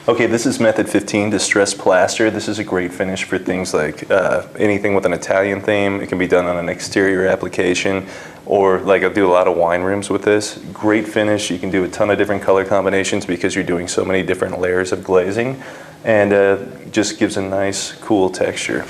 Okay, this is method 15, distress plaster. This is a great finish for things like anything with an Italian theme. It can be done on an exterior application, or like I do a lot of wine rooms with this. Great finish. You can do a ton of different color combinations because you're doing so many different layers of glazing, and just gives a nice, cool texture.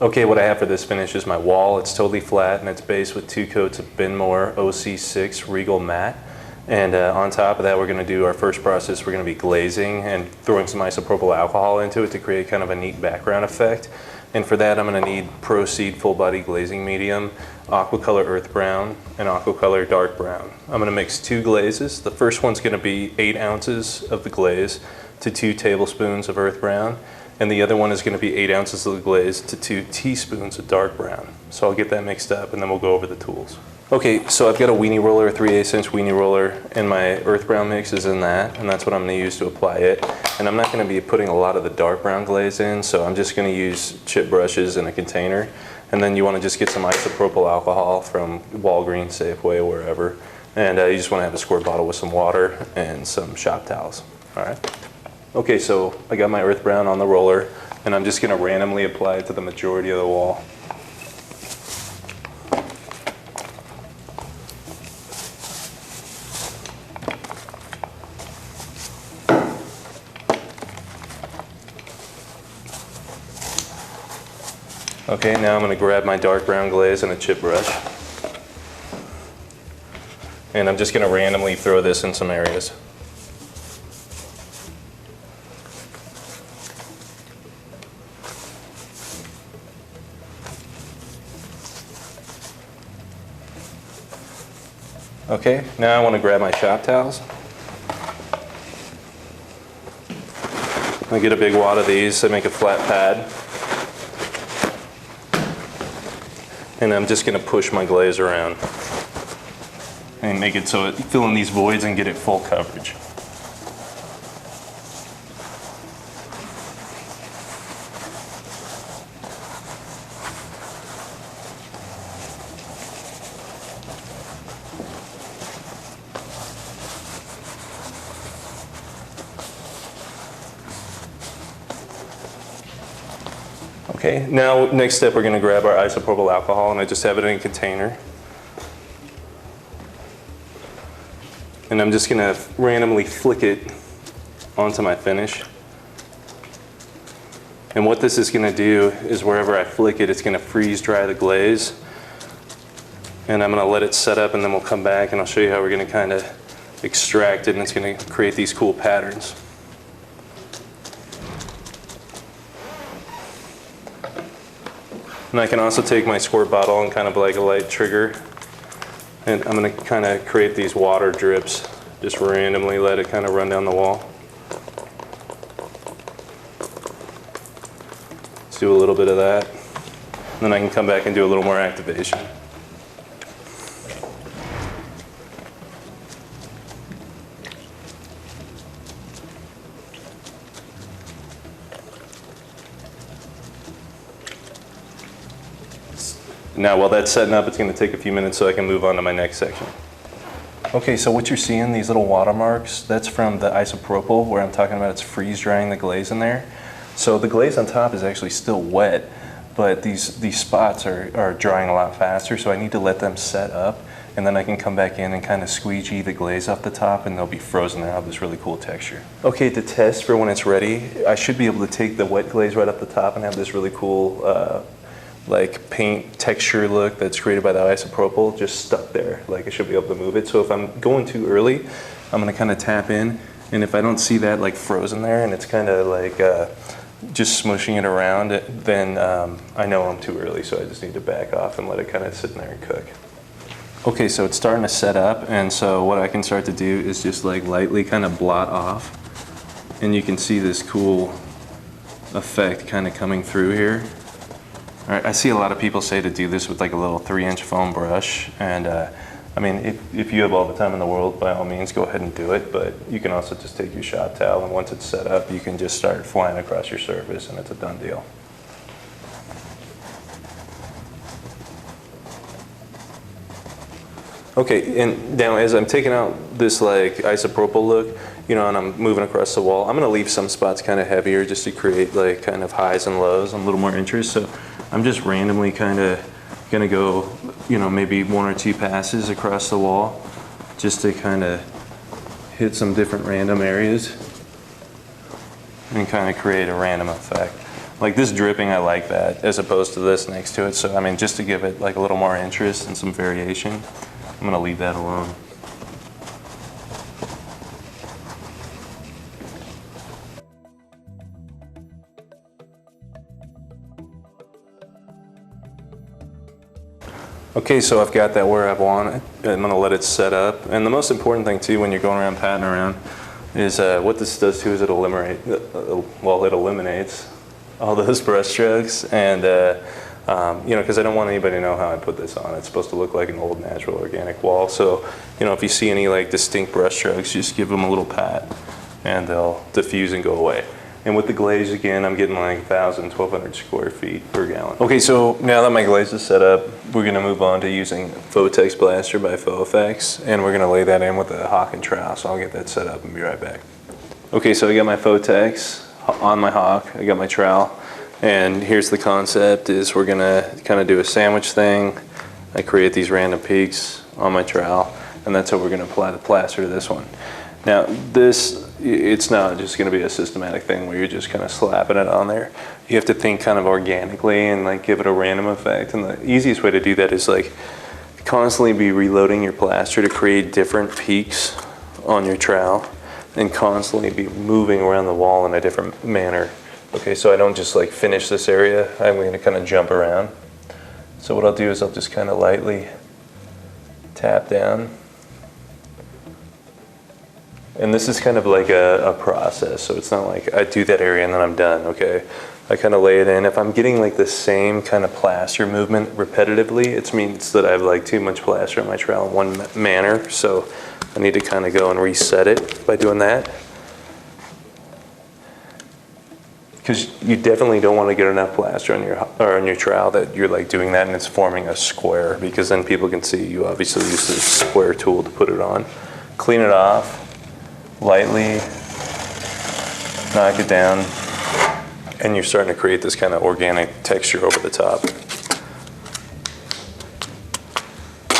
Okay, what I have for this finish is my wall. It's totally flat and it's based with 2 coats of Benmore OC6 Regal Matte. And on top of that, we're going to do our first process. We're going to be glazing and throwing some isopropyl alcohol into it to create kind of a neat background effect. And for that, I'm going to need Proceed Full Body Glazing Medium, Aquacolor Earth Brown, and Aquacolor Dark Brown. I'm going to mix 2 glazes. The first one's going to be 8 ounces of the glaze to 2 tablespoons of Earth Brown. And the other one is going to be 8 ounces of the glaze to 2 teaspoons of dark brown. So I'll get that mixed up and then we'll go over the tools. Okay, so I've got a weenie roller, a 3/8 inch weenie roller, and my earth brown mix is in that, and that's what I'm going to use to apply it. And I'm not going to be putting a lot of the dark brown glaze in, so I'm just going to use chip brushes in a container. And then you want to just get some isopropyl alcohol from Walgreens, Safeway, wherever. And you just want to have a squirt bottle with some water and some shop towels. All right. Okay, so I got my earth brown on the roller, and I'm just going to randomly apply it to the majority of the wall. Okay, now I'm going to grab my dark brown glaze and a chip brush. And I'm just going to randomly throw this in some areas. Okay, now I want to grab my shop towels. I get a big wad of these. I make a flat pad. And I'm just going to push my glaze around and make it so it fill in these voids and get it full coverage. Okay, now next step we're going to grab our isopropyl alcohol, and I just have it in a container. And I'm just going to randomly flick it onto my finish. And what this is going to do is wherever I flick it, it's going to freeze dry the glaze. And I'm going to let it set up, and then we'll come back and I'll show you how we're going to kind of extract it, and it's going to create these cool patterns. And I can also take my squirt bottle and kind of like a light trigger, and I'm going to kind of create these water drips, just randomly let it kind of run down the wall. Let's do a little bit of that, and then I can come back and do a little more activation. Now while that's setting up, it's going to take a few minutes so I can move on to my next section. Okay, so what you're seeing, these little watermarks, that's from the isopropyl, where I'm talking about it's freeze drying the glaze in there. So the glaze on top is actually still wet, but these spots are drying a lot faster, so I need to let them set up, and then I can come back in and kind of squeegee the glaze off the top, and they'll be frozen and have this really cool texture. Okay, to test for when it's ready, I should be able to take the wet glaze right up the top and have this really cool like paint texture look that's created by the isopropyl just stuck there. Like I should be able to move it. So if I'm going too early, I'm gonna kind of tap in, and if I don't see that like frozen there and it's kind of like just smushing it around, then I know I'm too early, so I just need to back off and let it kind of sit in there and cook. Okay, so it's starting to set up, and so what I can start to do is just like lightly kind of blot off, and you can see this cool effect kind of coming through here. All right, I see a lot of people say to do this with like a little 3-inch foam brush, and I mean, if you have all the time in the world, by all means, go ahead and do it, but you can also just take your shop towel, and once it's set up, you can just start flying across your surface, and it's a done deal. Okay, and now as I'm taking out this like isopropyl look, you know, and I'm moving across the wall, I'm gonna leave some spots kind of heavier just to create like kind of highs and lows and a little more interest. So I'm just randomly kind of gonna go, you know, maybe 1 or 2 passes across the wall just to kind of hit some different random areas and kind of create a random effect. Like this dripping, I like that as opposed to this next to it. So I mean, just to give it like a little more interest and some variation, I'm gonna leave that alone. Okay, so I've got that where I want it. I'm gonna let it set up. And the most important thing too when you're going around patting around is what this does too is it eliminates all those brush strokes. And you know, because I don't want anybody to know how I put this on. It's supposed to look like an old natural organic wall. So, you know, if you see any like distinct brush strokes, just give them a little pat and they'll diffuse and go away. And with the glaze, again, I'm getting like 1,000, 1,200 square feet per gallon. Okay, so now that my glaze is set up, we're gonna move on to using FAUX-PAINTING by FAUX, and we're gonna lay that in with a hawk and trowel, so I'll get that set up and be right back. Okay, so I got my FAUX on my hawk, I got my trowel, and here's the concept is we're gonna kind of do a sandwich thing. I create these random peaks on my trowel, and that's how we're gonna apply the plaster to this one. Now this, it's not just going to be a systematic thing where you're just kind of slapping it on there. You have to think kind of organically and like give it a random effect. And the easiest way to do that is like constantly be reloading your plaster to create different peaks on your trowel and constantly be moving around the wall in a different manner. Okay, so I don't just like finish this area. I'm going to kind of jump around. So what I'll do is I'll just kind of lightly tap down. And this is kind of like a process, so it's not like I do that area and then I'm done, okay? I kind of lay it in. If I'm getting like the same kind of plaster movement repetitively, it means that I have like too much plaster on my trowel in one manner, so I need to kind of go and reset it by doing that. Because you definitely don't want to get enough plaster on your trowel that you're like doing that and it's forming a square, because then people can see you obviously use this square tool to put it on. Clean it off. Lightly knock it down, and you're starting to create this kind of organic texture over the top.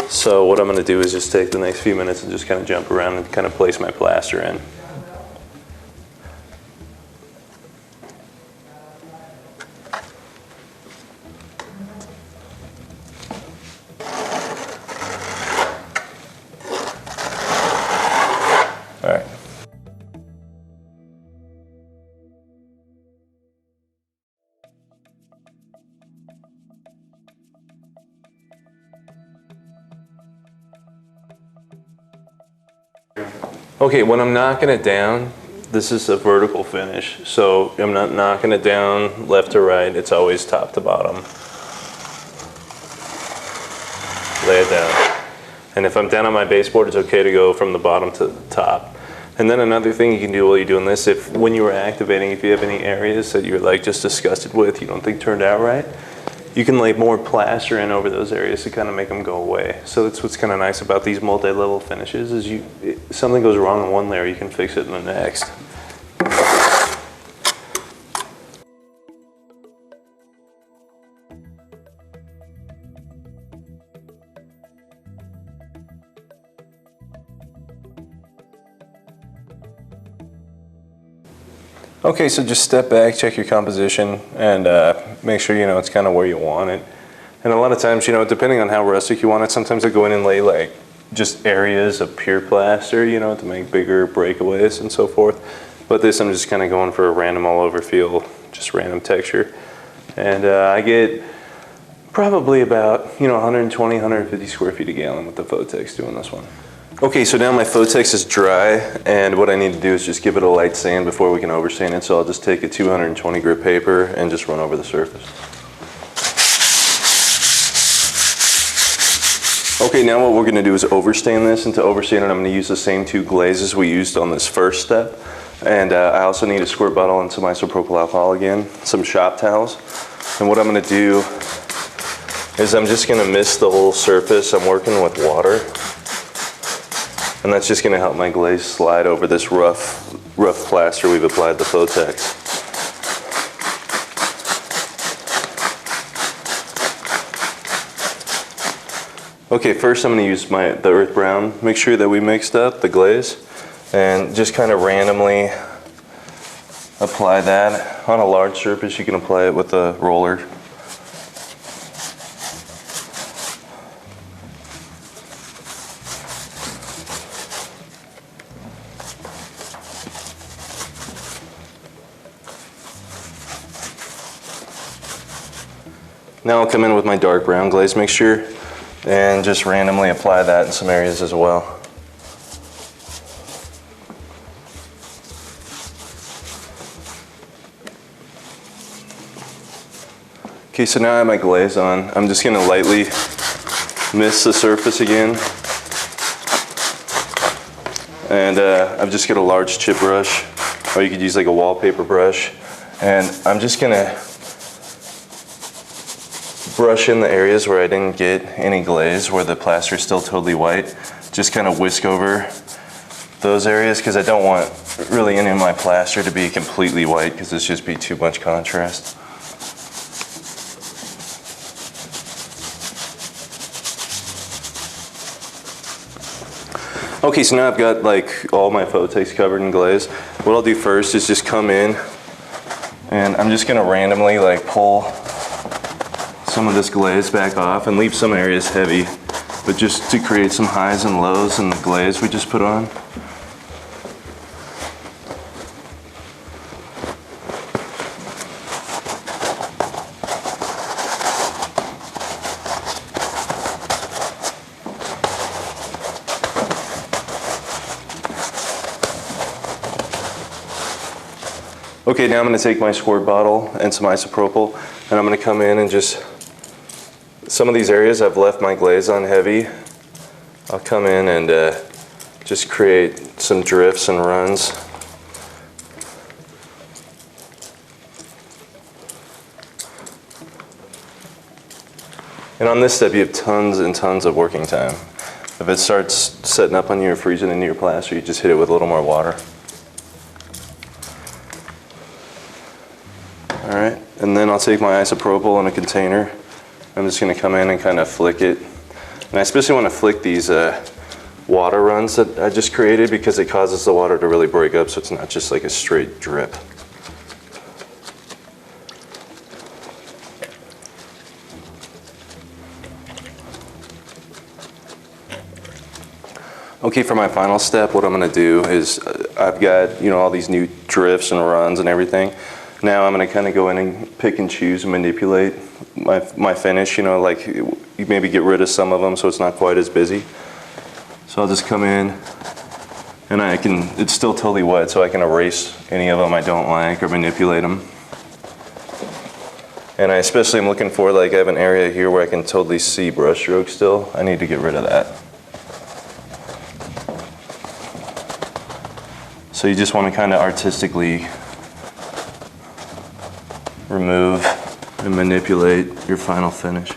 So what I'm going to do is just take the next few minutes and just kind of jump around and kind of place my plaster in. All right. Okay, when I'm knocking it down, this is a vertical finish, so I'm not knocking it down left to right, it's always top to bottom. Lay it down. And if I'm down on my baseboard, it's okay to go from the bottom to the top. And then another thing you can do while you're doing this, if when you were activating, if you have any areas that you're like just disgusted with, you don't think turned out right, you can lay more plaster in over those areas to kind of make them go away. So that's what's kind of nice about these multi-level finishes is something goes wrong in one layer, you can fix it in the next. Okay, so just step back, check your composition, and make sure you know it's kind of where you want it. And a lot of times, you know, depending on how rustic you want it, sometimes I go in and lay like just areas of pure plaster, you know, to make bigger breakaways and so forth. But this, I'm just kind of going for a random all over feel, just random texture. And I get probably about, you know, 120, 150 square feet a gallon with the FAUX doing this one. Okay, so now my FAUX is dry, and what I need to do is just give it a light sand before we can oversand it. So I'll just take a 220 grit paper and just run over the surface. Okay, now what we're going to do is oversand this, and to oversand it I'm going to use the same 2 glazes we used on this first step. And I also need a squirt bottle and some isopropyl alcohol again, some shop towels. And what I'm going to do is I'm just going to mist the whole surface. I'm working with water. And that's just going to help my glaze slide over this rough plaster we've applied the FAUX. Okay, first I'm going to use the earth brown mixture that we mixed up, the glaze, and just kind of randomly apply that. On a large surface you can apply it with a roller. Now I'll come in with my dark brown glaze mixture and just randomly apply that in some areas as well. Okay, so now I have my glaze on. I'm just going to lightly mist the surface again. And I've just got a large chip brush, or you could use like a wallpaper brush. And I'm just going to brush in the areas where I didn't get any glaze, where the plaster is still totally white. Just kind of whisk over those areas because I don't want really any of my plaster to be completely white because it's just be too much contrast. Okay, so now I've got like all my FAUX covered in glaze. What I'll do first is just come in and I'm just gonna randomly like pull some of this glaze back off and leave some areas heavy, but just to create some highs and lows in the glaze we just put on. Okay, now I'm going to take my squirt bottle and some isopropyl, and I'm going to come in and just, some of these areas I've left my glaze on heavy. I'll come in and just create some drifts and runs. And on this step you have tons and tons of working time. If it starts setting up on you or freezing into your plaster, you just hit it with a little more water. Alright, and then I'll take my isopropyl in a container. I'm just going to come in and kind of flick it. And I especially want to flick these water runs that I just created because it causes the water to really break up so it's not just like a straight drip. Okay, for my final step, what I'm going to do is I've got, you know, all these new drifts and runs and everything. Now I'm going to kind of go in and pick and choose and manipulate my finish, you know, like you maybe get rid of some of them so it's not quite as busy. So I'll just come in and it's still totally wet, so I can erase any of them I don't like or manipulate them. And I especially am looking for, like I have an area here where I can totally see brush strokes still. I need to get rid of that. So you just want to kind of artistically remove and manipulate your final finish.